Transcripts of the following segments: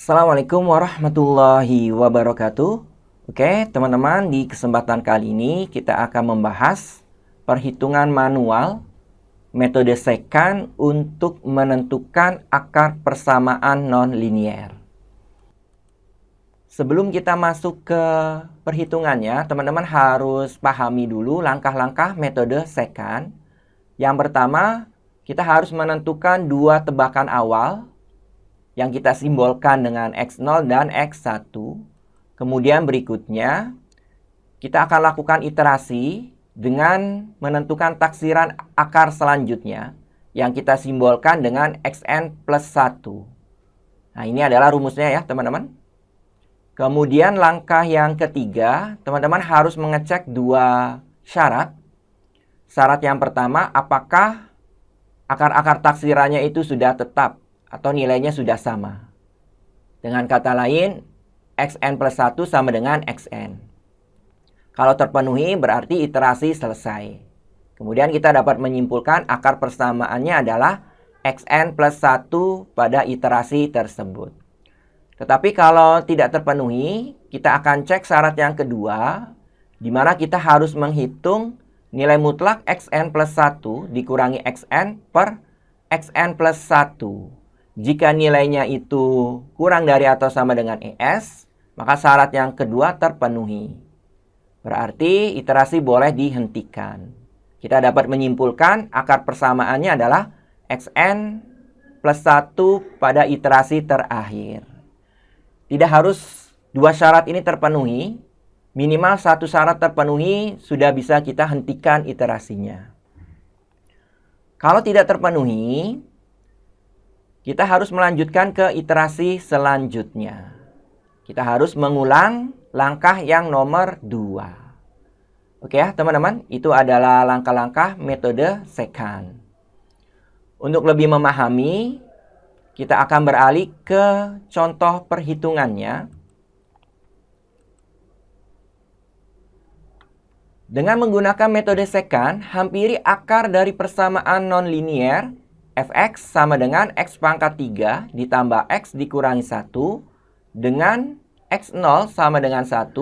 Assalamualaikum warahmatullahi wabarakatuh. Oke, teman-teman, di kesempatan kali ini kita akan membahas perhitungan manual metode sekant untuk menentukan akar persamaan non-linier. Sebelum kita masuk ke perhitungannya, teman-teman harus pahami dulu langkah-langkah metode sekant. Yang pertama, kita harus menentukan dua tebakan awal yang kita simbolkan dengan X0 dan X1. Kemudian berikutnya, kita akan lakukan iterasi dengan menentukan taksiran akar selanjutnya yang kita simbolkan dengan Xn plus 1. Nah, ini adalah rumusnya ya, teman-teman. Kemudian langkah yang ketiga, teman-teman harus mengecek dua syarat. Syarat yang pertama, apakah akar-akar taksirannya itu sudah tetap atau nilainya sudah sama. Dengan kata lain, Xn plus 1 sama dengan Xn. Kalau terpenuhi berarti iterasi selesai. Kemudian kita dapat menyimpulkan akar persamaannya adalah Xn plus 1 pada iterasi tersebut. Tetapi kalau tidak terpenuhi, kita akan cek syarat yang kedua, di mana kita harus menghitung nilai mutlak Xn plus 1 dikurangi Xn per Xn plus 1. Jika nilainya itu kurang dari atau sama dengan ES, maka syarat yang kedua terpenuhi. Berarti iterasi boleh dihentikan. Kita dapat menyimpulkan akar persamaannya adalah Xn plus 1 pada iterasi terakhir. Tidak harus dua syarat ini terpenuhi. Minimal satu syarat terpenuhi sudah bisa kita hentikan iterasinya. Kalau tidak terpenuhi, kita harus melanjutkan ke iterasi selanjutnya. Kita harus mengulang langkah yang nomor 2. Oke ya teman-teman, itu adalah langkah-langkah metode sekant. Untuk lebih memahami, kita akan beralih ke contoh perhitungannya. Dengan menggunakan metode sekant, hampiri akar dari persamaan non-linier fx sama dengan x pangkat 3 ditambah x dikurangi 1 dengan x0 sama dengan 1,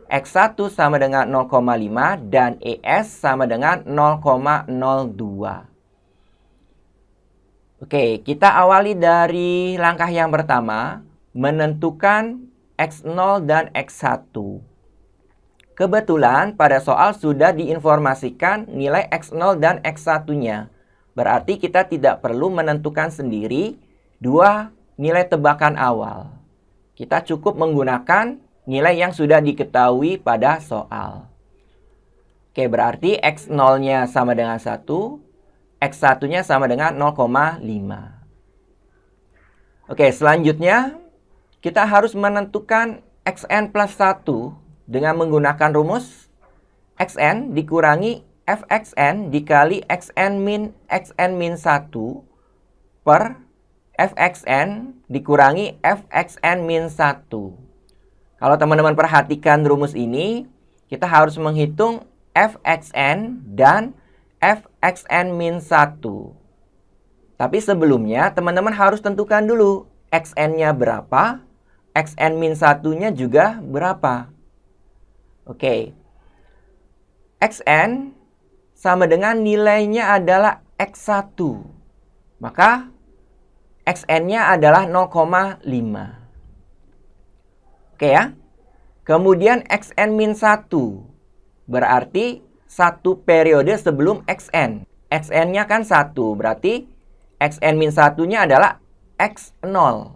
x1 sama dengan 0,5 dan es sama dengan 0,02. Oke, kita awali dari langkah yang pertama, menentukan x0 dan x1. Kebetulan pada soal sudah diinformasikan nilai x0 dan x1-nya. Berarti kita tidak perlu menentukan sendiri dua nilai tebakan awal. Kita cukup menggunakan nilai yang sudah diketahui pada soal. Oke, berarti X0-nya sama dengan 1, X1-nya sama dengan 0,5. Oke, selanjutnya kita harus menentukan Xn plus 1 dengan menggunakan rumus Xn dikurangi Fxn dikali Xn min 1 per Fxn dikurangi Fxn min 1. Kalau teman-teman perhatikan rumus ini, kita harus menghitung Fxn dan Fxn min 1. Tapi sebelumnya, teman-teman harus tentukan dulu Xn-nya berapa, Xn min 1-nya juga berapa. Oke. Xn sama dengan nilainya adalah X1. Maka Xn-nya adalah 0,5. Oke ya. Kemudian Xn min 1. Berarti satu periode sebelum Xn. Xn-nya kan 1. Berarti Xn min 1-nya adalah X0.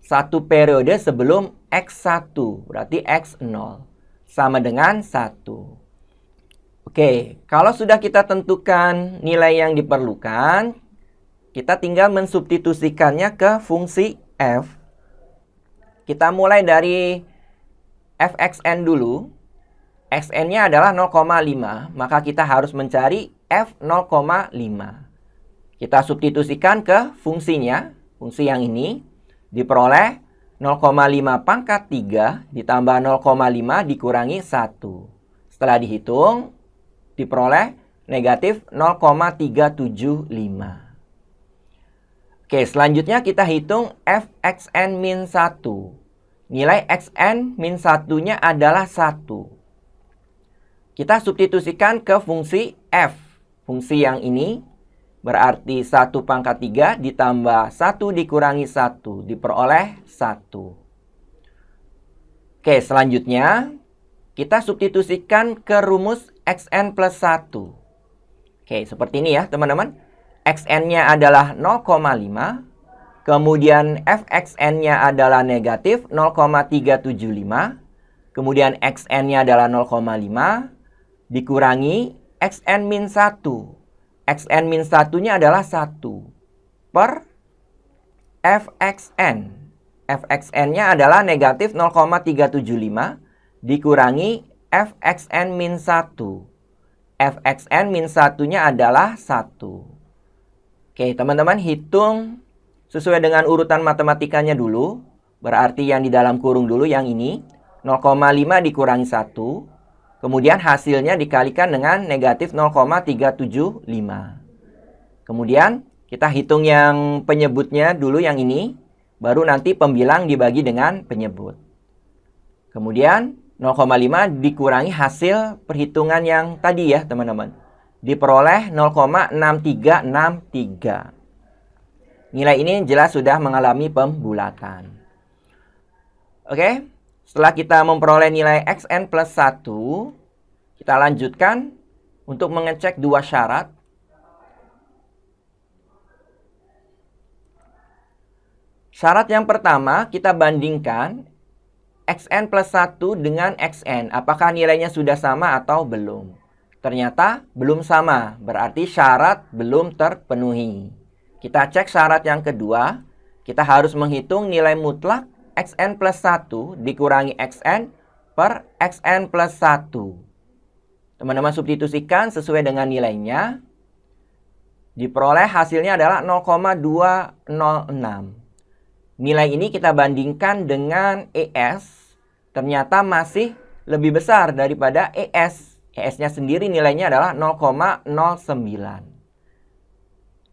Satu periode sebelum X1. Berarti X0. Sama dengan 1. Oke, kalau sudah kita tentukan nilai yang diperlukan, kita tinggal mensubstitusikannya ke fungsi f. Kita mulai dari fxn dulu. Xn-nya adalah 0,5, maka kita harus mencari f 0,5. Kita substitusikan ke fungsinya, fungsi yang ini, diperoleh 0,5 pangkat 3 ditambah 0,5 dikurangi 1. Setelah dihitung, diperoleh negatif 0,375. Oke, selanjutnya kita hitung fxn min 1. Nilai xn min 1-nya adalah 1. Kita substitusikan ke fungsi f. Fungsi yang ini berarti 1 pangkat 3 ditambah 1 dikurangi 1 diperoleh 1. Oke, selanjutnya kita substitusikan ke rumus xn plus 1. Oke, seperti ini ya teman-teman. Xn-nya adalah 0,5. Kemudian fxn-nya adalah negatif 0,375. Kemudian xn-nya adalah 0,5. Dikurangi xn min 1. Xn min 1-nya adalah 1. Per fxn. Fxn-nya adalah negatif 0,375. Dikurangi fxn min 1. Fxn min 1-nya adalah 1. Oke, teman-teman hitung sesuai dengan urutan matematikanya dulu. Berarti yang di dalam kurung dulu yang ini. 0,5 dikurangi 1. Kemudian hasilnya dikalikan dengan negatif 0,375. Kemudian kita hitung yang penyebutnya dulu yang ini. Baru nanti pembilang dibagi dengan penyebut. Kemudian 0,5 dikurangi hasil perhitungan yang tadi ya teman-teman. Diperoleh 0,6363. Nilai ini jelas sudah mengalami pembulatan. Oke, setelah kita memperoleh nilai xn plus 1, kita lanjutkan untuk mengecek dua syarat. Syarat yang pertama, kita bandingkan xn plus 1 dengan xn. Apakah nilainya sudah sama atau belum? Ternyata belum sama, berarti syarat belum terpenuhi. Kita cek syarat yang kedua, kita harus menghitung nilai mutlak xn plus 1 dikurangi xn per xn plus 1. Teman-teman substitusikan sesuai dengan nilainya. Diperoleh hasilnya adalah 0,206. Nilai ini kita bandingkan dengan ES, ternyata masih lebih besar daripada ES. ES-nya sendiri nilainya adalah 0,09.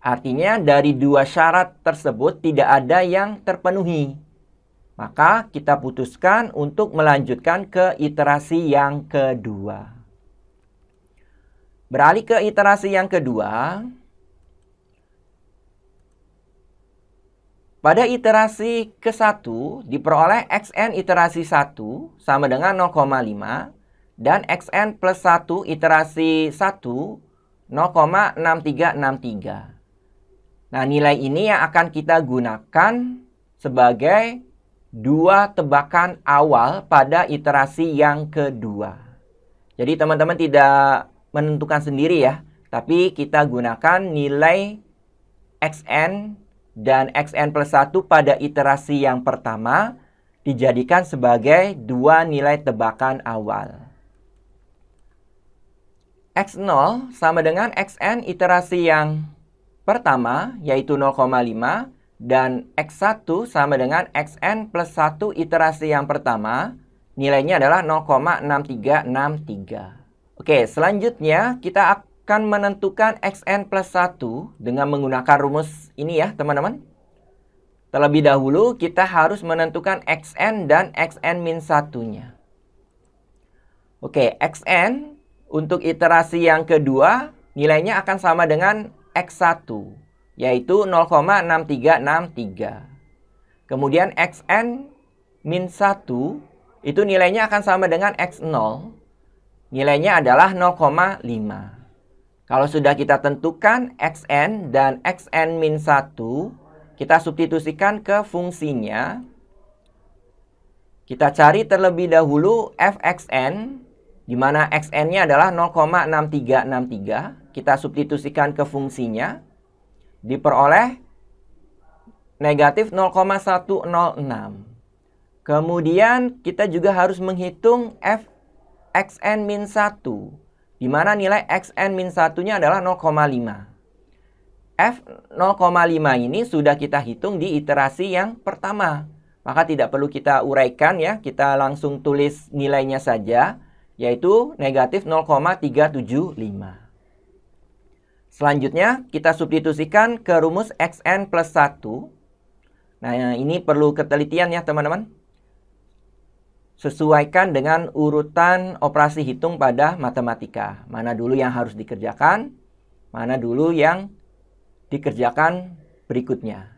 Artinya dari dua syarat tersebut tidak ada yang terpenuhi. Maka kita putuskan untuk melanjutkan ke iterasi yang kedua. Beralih ke iterasi yang kedua. Pada iterasi ke-1 diperoleh xn iterasi 1 sama dengan 0,5. Dan xn plus 1 iterasi 1 0,6363. Nah, nilai ini yang akan kita gunakan sebagai dua tebakan awal pada iterasi yang kedua. Jadi teman-teman tidak menentukan sendiri ya. Tapi kita gunakan nilai xn dan xn plus 1 pada iterasi yang pertama dijadikan sebagai dua nilai tebakan awal. X0 sama dengan xn iterasi yang pertama, yaitu 0,5. Dan X1 sama dengan xn plus 1 iterasi yang pertama, nilainya adalah 0,6363. Oke, selanjutnya kita akan menentukan xn plus 1 dengan menggunakan rumus ini ya teman-teman. Terlebih dahulu kita harus menentukan xn dan xn min 1-nya. Oke, xn untuk iterasi yang kedua, nilainya akan sama dengan X1, yaitu 0,6363. Kemudian xn min 1, itu nilainya akan sama dengan X0. Nilainya adalah 0,5. Kalau sudah kita tentukan xn dan xn min 1, kita substitusikan ke fungsinya. Kita cari terlebih dahulu fxn, di mana xn-nya adalah 0,6363. Kita substitusikan ke fungsinya. Diperoleh negatif 0,106. Kemudian kita juga harus menghitung fxn min 1. Di mana nilai xn min 1-nya adalah 0,5. F 0,5 ini sudah kita hitung di iterasi yang pertama. Maka tidak perlu kita uraikan ya. Kita langsung tulis nilainya saja, yaitu negatif 0,375. Selanjutnya, kita substitusikan ke rumus xn plus 1. Nah, ini perlu ketelitian ya, teman-teman. Sesuaikan dengan urutan operasi hitung pada matematika. Mana dulu yang harus dikerjakan, mana dulu yang dikerjakan berikutnya.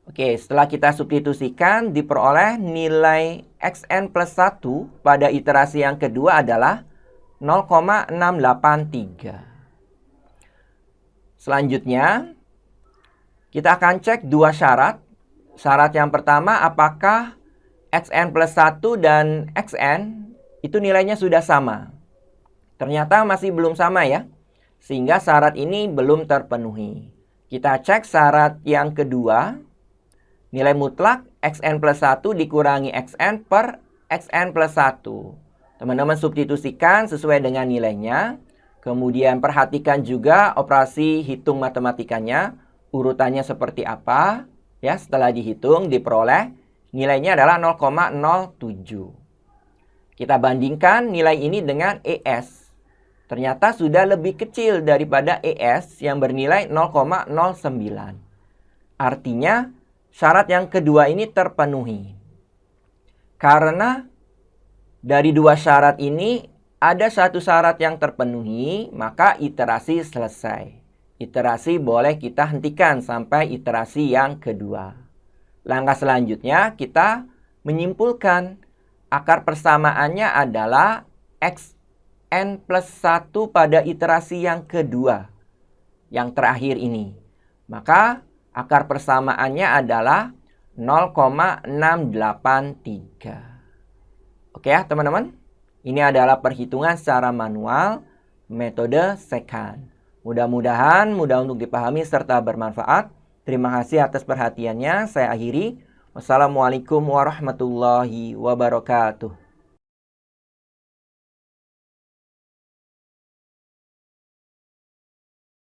Oke, setelah kita substitusikan, diperoleh nilai xn plus 1 pada iterasi yang kedua adalah 0,683. Selanjutnya, kita akan cek dua syarat. Syarat yang pertama, apakah xn plus 1 dan xn itu nilainya sudah sama? Ternyata masih belum sama ya, sehingga syarat ini belum terpenuhi. Kita cek syarat yang kedua. Nilai mutlak xn plus 1 dikurangi xn per xn plus 1. Teman-teman substitusikan sesuai dengan nilainya. Kemudian perhatikan juga operasi hitung matematikanya. Urutannya seperti apa. Ya, setelah dihitung diperoleh nilainya adalah 0,07. Kita bandingkan nilai ini dengan ES. Ternyata sudah lebih kecil daripada ES yang bernilai 0,09. Artinya syarat yang kedua ini terpenuhi. Karena dari dua syarat ini ada satu syarat yang terpenuhi, maka iterasi selesai. Iterasi boleh kita hentikan sampai iterasi yang kedua. Langkah selanjutnya kita menyimpulkan akar persamaannya adalah xn plus 1 pada iterasi yang kedua. Yang terakhir ini. Maka akar persamaannya adalah 0,683. Oke ya teman-teman. Ini adalah perhitungan secara manual metode secant. Mudah-mudahan mudah untuk dipahami serta bermanfaat. Terima kasih atas perhatiannya. Saya akhiri. Wassalamualaikum warahmatullahi wabarakatuh.